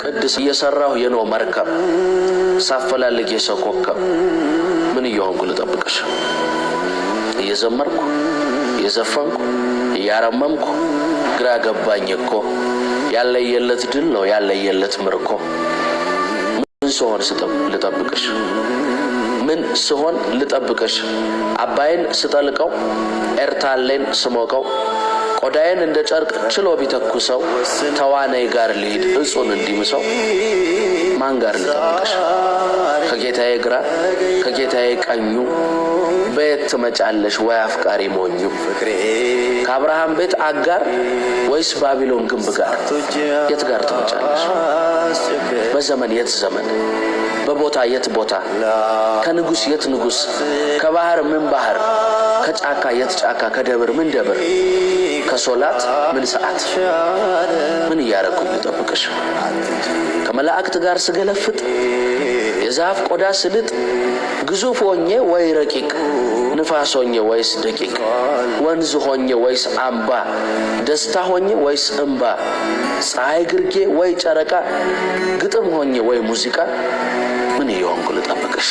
ቅድስ እየሰራሁ የነው መርከብ ሳፈላልግ የሰኮከብ ምን እየሆንኩ ልጠብቅሽ እየዘመርኩ እየዘፈንኩ እያረመምኩ ግራ ገባኝ እኮ ያለየለት ድል ነው ያለየለት ምርኮ ምን ስሆን ልጠብቅሽ ምን ስሆን ልጠብቅሽ አባይን ስጠልቀው ኤርታሌን ስሞቀው ቆዳዬን እንደ ጨርቅ ችሎ ቢተኩሰው ተዋናይ ጋር ልሂድ እጹን እንዲምሰው ማን ጋር ልጠብቅሽ ከጌታዬ ግራ ከጌታዬ ቀኙ ቤት ትመጫለሽ ወይ አፍቃሪ ሞኙ ከአብርሃም ቤት አጋር ወይስ ባቢሎን ግንብ ጋር የት ጋር ትመጫለሽ በዘመን የት ዘመን በቦታ የት ቦታ ከንጉስ የት ንጉስ ከባህር ምን ባህር ከጫካ የት ጫካ ከደብር ምን ደብር ከሶላት ምን ሰዓት ምን ያረኩኝ ልጠብቅሽ ከመላእክት ጋር ስገለፍጥ የዛፍ ቆዳ ስልጥ ግዙፍ ሆኜ ወይ ረቂቅ ንፋስ ሆኜ ወይስ ደቂቅ ወንዝ ሆኜ ወይስ አምባ ደስታ ሆኜ ወይስ እንባ ፀሐይ ግርጌ ወይ ጨረቃ ግጥም ሆኜ ወይ ሙዚቃ ምን ይሆንኩ ልጠብቅሽ